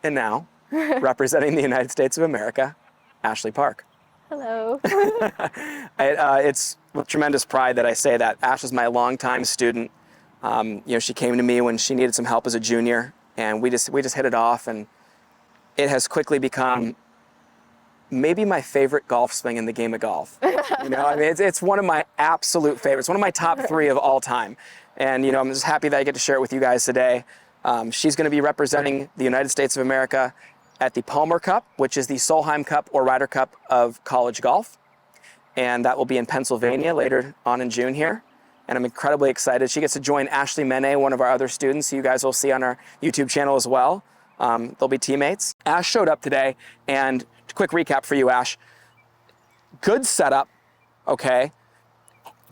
And now, representing the United States of America, Ashley Park. Hello. It's with tremendous pride that I say that. Ash is my longtime student. She came to me when she needed some help as a junior, and we just hit it off, and it has quickly become maybe my favorite golf swing in the game of golf. It's one of my absolute favorites, one of my top 3 of all time. And I'm just happy that I get to share it with you guys today. She's going to be representing the United States of America at the Palmer Cup, which is the Solheim Cup or Ryder Cup of college golf. And that will be in Pennsylvania later on in June here. And I'm incredibly excited. She gets to join Ashley Mene, one of our other students, who you guys will see on our YouTube channel as well. They'll be teammates. Ash showed up today, and quick recap for you, Ash. Good setup, okay?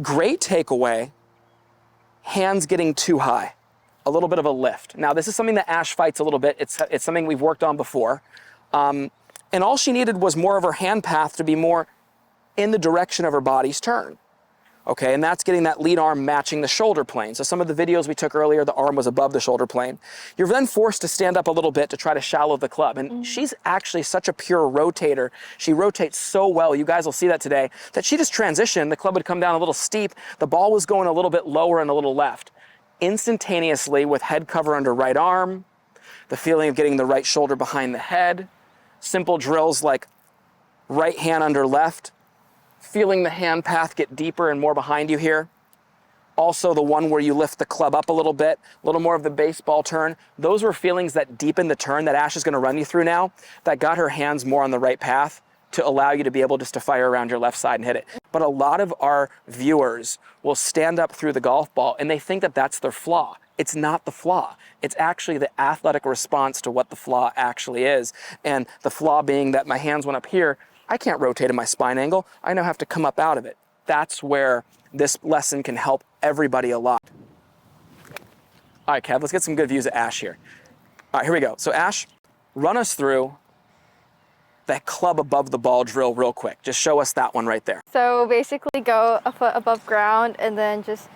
Great takeaway. Hands getting too high. A little bit of a lift. Now, this is something that Ash fights a little bit. It's something we've worked on before. And all she needed was more of her hand path to be more in the direction of her body's turn. Okay, and that's getting that lead arm matching the shoulder plane. So some of the videos we took earlier, the arm was above the shoulder plane. You're then forced to stand up a little bit to try to shallow the club. And she's actually such a pure rotator. She rotates so well, you guys will see that today, that she just transitioned. The club would come down a little steep. The ball was going a little bit lower and a little left. Instantaneously, with head cover under right arm, the feeling of getting the right shoulder behind the head, simple drills like right hand under left, feeling the hand path get deeper and more behind you here. Also the one where you lift the club up a little bit, a little more of the baseball turn. Those were feelings that deepen the turn that Ash is going to run you through now, that got her hands more on the right path to allow you to be able just to fire around your left side and hit it. But a lot of our viewers will stand up through the golf ball and they think that that's their flaw. It's not the flaw. It's actually the athletic response to what the flaw actually is. And the flaw being that my hands went up here, I can't rotate in my spine angle. I now have to come up out of it. That's where this lesson can help everybody a lot. All right, Kev, let's get some good views of Ash here. All right, here we go. So Ash, run us through that club above the ball drill real quick. Just show us that one right there. So basically go a foot above ground and then just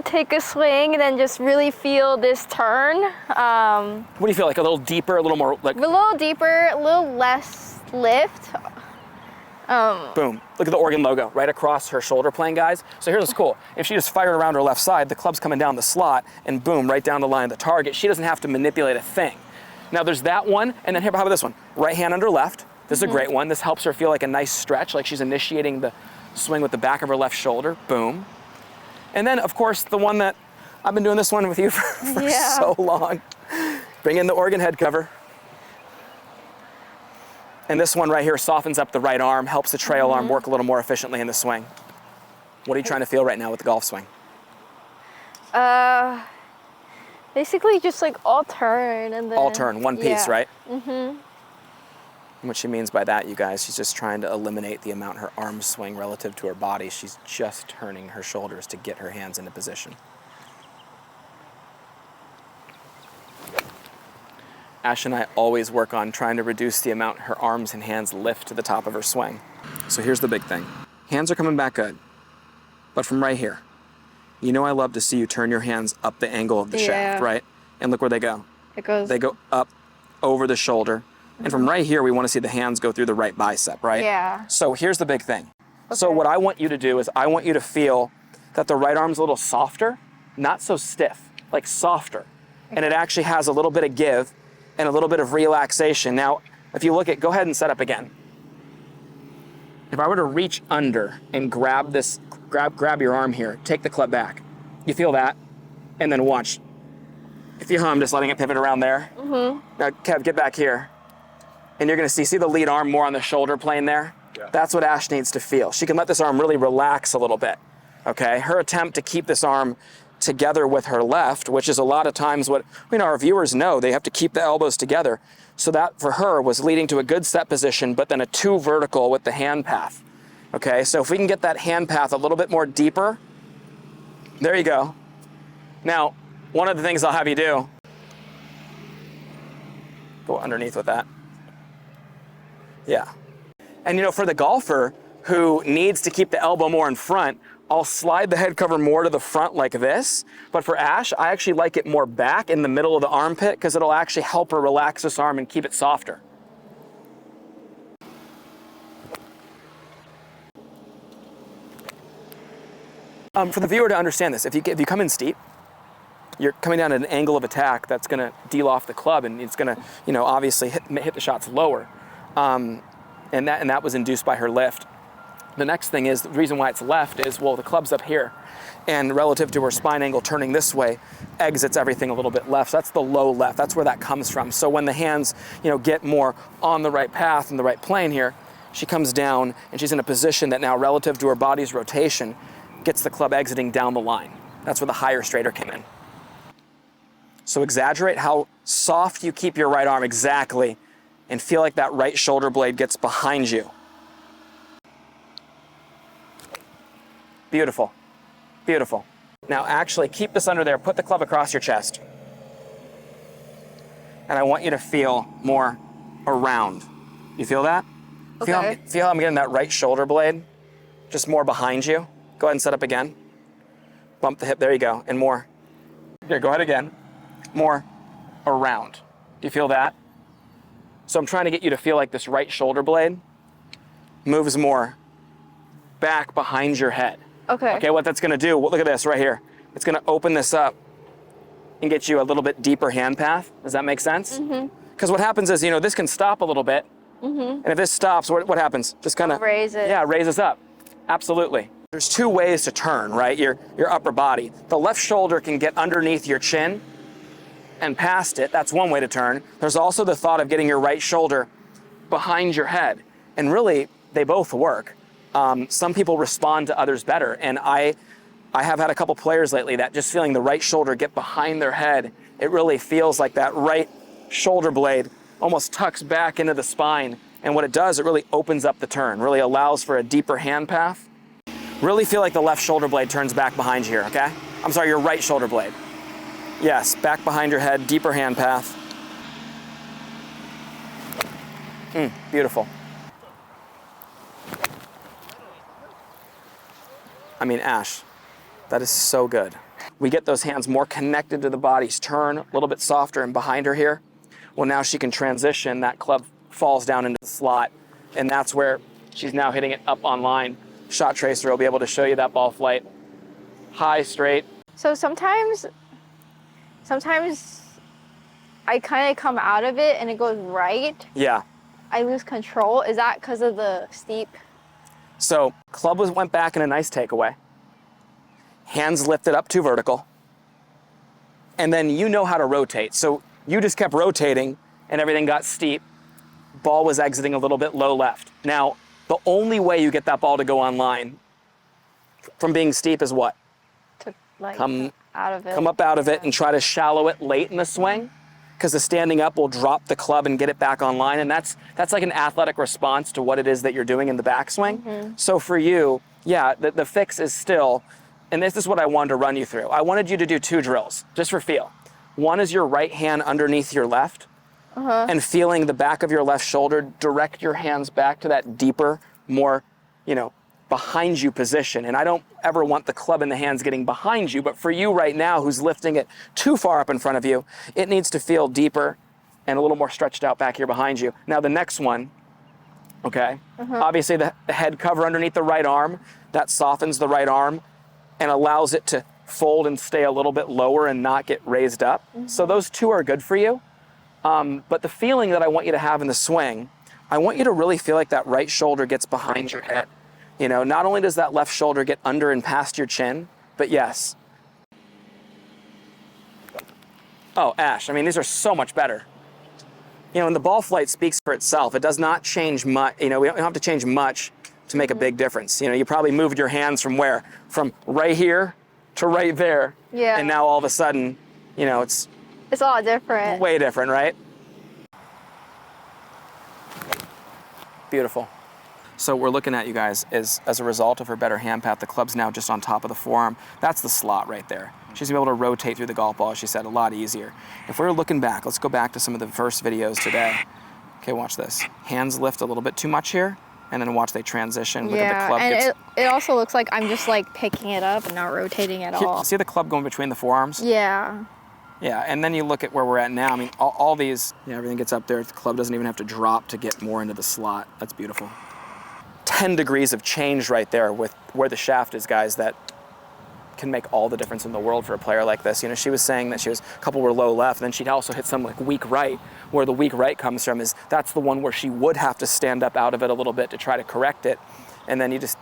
take a swing and then just really feel this turn. What do you feel, like a little deeper, a little more like? A little deeper, a little less lift. Boom. Look at the Oregon logo right across her shoulder plane, guys. So here's what's cool. If she just fired around her left side, the club's coming down the slot and boom, right down the line of the target. She doesn't have to manipulate a thing. Now there's that one, and then here, how about this one? Right hand under left. This is a great one. This helps her feel like a nice stretch, like she's initiating the swing with the back of her left shoulder. Boom. And then, of course, the one that I've been doing this one with you for so long. Bring in the Oregon head cover. And this one right here softens up the right arm, helps the trail arm work a little more efficiently in the swing. What are you trying to feel right now with the golf swing? Basically just like all turn and then... All turn, one piece, right? And what she means by that, you guys, she's just trying to eliminate the amount her arms swing relative to her body. She's just turning her shoulders to get her hands into position. Ash and I always work on trying to reduce the amount her arms and hands lift to the top of her swing. So here's the big thing. Hands are coming back good, but from right here, you know I love to see you turn your hands up the angle of the shaft, right? And look where they go. They go up over the shoulder. And from right here, we want to see the hands go through the right bicep, right? Yeah. So here's the big thing. So what I want you to do is I want you to feel that the right arm's a little softer, not so stiff, like softer. And it actually has a little bit of give and a little bit of relaxation. Now, if you look at, go ahead and set up again. If I were to reach under and grab this, grab your arm here, take the club back. You feel that? And then watch. If you hum, just letting it pivot around there. Now, Kev, get back here. And you're gonna see the lead arm more on the shoulder plane there? Yeah. That's what Ash needs to feel. She can let this arm really relax a little bit, okay? Her attempt to keep this arm together with her left, which is a lot of times what our viewers know, they have to keep the elbows together. So that for her was leading to a good set position, but then a 2 vertical with the hand path. Okay, so if we can get that hand path a little bit more deeper, there you go. Now, one of the things I'll have you do, go underneath with that. Yeah. And for the golfer who needs to keep the elbow more in front, I'll slide the head cover more to the front like this, but for Ash, I actually like it more back in the middle of the armpit because it'll actually help her relax this arm and keep it softer. For the viewer to understand this, if you come in steep, you're coming down at an angle of attack that's going to deal off the club, and it's going to, you know, obviously hit the shots lower, and that was induced by her lift. The next thing is, the reason why it's left is, well, the club's up here, and relative to her spine angle turning this way, exits everything a little bit left. So that's the low left. That's where that comes from. So when the hands, you know, get more on the right path and the right plane here, she comes down and she's in a position that now, relative to her body's rotation, gets the club exiting down the line. That's where the higher straighter came in. So exaggerate how soft you keep your right arm exactly, and feel like that right shoulder blade gets behind you. Beautiful, beautiful. Now actually keep this under there, put the club across your chest. And I want you to feel more around. You feel that? Okay. Feel how I'm getting that right shoulder blade just more behind you? Go ahead and set up again. Bump the hip, there you go, and more. Here, go ahead again. More around. Do you feel that? So I'm trying to get you to feel like this right shoulder blade moves more back behind your head. Okay. Okay, what that's gonna do, look at this right here. It's gonna open this up and get you a little bit deeper hand path. Does that make sense? Because what happens is, you know, this can stop a little bit. And if this stops, what happens? Just kind of raise it. Yeah, raises up. Absolutely. There's two ways to turn, right? Your upper body. The left shoulder can get underneath your chin and past it. That's one way to turn. There's also the thought of getting your right shoulder behind your head. And really, they both work. Some people respond to others better. And I have had a couple players lately that just feeling the right shoulder get behind their head, it really feels like that right shoulder blade almost tucks back into the spine. And what it does, it really opens up the turn, really allows for a deeper hand path. Really feel like the left shoulder blade turns back behind you here, okay? I'm sorry, your right shoulder blade. Yes, back behind your head, deeper hand path. Beautiful. I mean, Ash, that is so good. We get those hands more connected to the body's turn, a little bit softer and behind her here. Well, now she can transition, that club falls down into the slot, and that's where she's now hitting it up on line. Shot tracer will be able to show you that ball flight. High, straight. So sometimes I kind of come out of it and it goes right. Yeah. I lose control. Is that because of the steep? So club went back in a nice takeaway. Hands lifted up to vertical. And then you know how to rotate. So you just kept rotating and everything got steep. Ball was exiting a little bit low left. Now, the only way you get that ball to go online from being steep is what? To like Come out of it. Come up out of it and try to shallow it late in the swing, because the standing up will drop the club and get it back online. And that's like an athletic response to what it is that you're doing in the backswing. So for you, yeah, the fix is still, and this is what I wanted to run you through. I wanted you to do two drills, just for feel. One is your right hand underneath your left, and feeling the back of your left shoulder, direct your hands back to that deeper, more, you know, behind you position. And I don't ever want the club in the hands getting behind you, but for you right now who's lifting it too far up in front of you, it needs to feel deeper and a little more stretched out back here behind you. Now the next one, okay, obviously the head cover underneath the right arm, that softens the right arm and allows it to fold and stay a little bit lower and not get raised up. So those two are good for you. But the feeling that I want you to have in the swing, I want you to really feel like that right shoulder gets behind your head. You know, not only does that left shoulder get under and past your chin, but yes. Oh, Ash, I mean, these are so much better. You know, and the ball flight speaks for itself. It does not change much. You know, we don't have to change much to make a big difference. You know, you probably moved your hands from where? From right here to right there. Yeah. And now all of a sudden, you know, it's a lot different. way different, right? Beautiful. So what we're looking at, you guys, is as a result of her better hand path, the club's now just on top of the forearm. That's the slot right there. She's able to rotate through the golf ball, as she said, a lot easier. If we're looking back, let's go back to some of the first videos today. Okay, watch this. Hands lift a little bit too much here. and then watch they transition. Look at the Yeah, club and gets... it also looks like I'm just like picking it up and not rotating at all. See the club going between the forearms? Yeah. Yeah, and then you look at where we're at now. I mean, all these, everything gets up there. The club doesn't even have to drop to get more into the slot. That's beautiful. 10 degrees of change right there with where the shaft is, guys, that can make all the difference in the world for a player like this. You know, she was saying that a couple were low left, and then she'd also hit some like weak right. Where the weak right comes from is that's the one where she would have to stand up out of it a little bit to try to correct it. And then it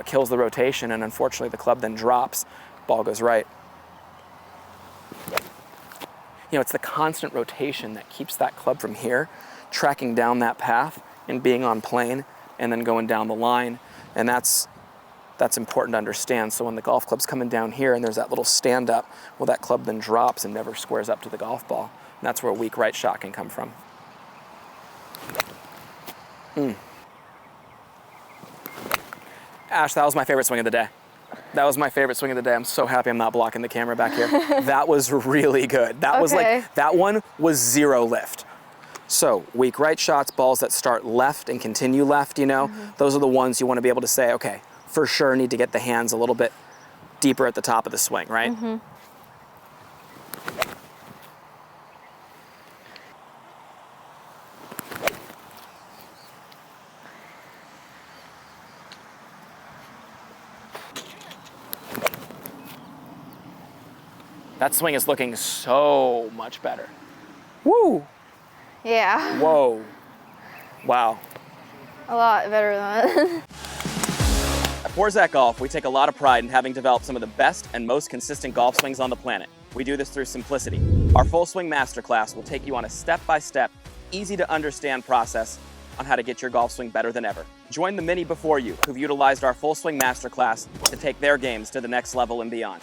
kills the rotation, and unfortunately the club then drops, ball goes right. It's the constant rotation that keeps that club from here, tracking down that path and being on plane and then going down the line. And that's important to understand. So when the golf club's coming down here and there's that little stand up, well, that club then drops and never squares up to the golf ball. And that's where a weak right shot can come from. Ash, that was my favorite swing of the day. That was my favorite swing of the day. I'm so happy I'm not blocking the camera back here. That was really good. That was that one was zero lift. So weak right shots, balls that start left and continue left, those are the ones you want to be able to say, okay, for sure need to get the hands a little bit deeper at the top of the swing, right? That swing is looking so much better. Woo! Yeah. Whoa. Wow. A lot better than that. At Porzak Golf, we take a lot of pride in having developed some of the best and most consistent golf swings on the planet. We do this through simplicity. Our Full Swing Masterclass will take you on a step-by-step, easy-to-understand process on how to get your golf swing better than ever. Join the many before you who've utilized our Full Swing Masterclass to take their games to the next level and beyond.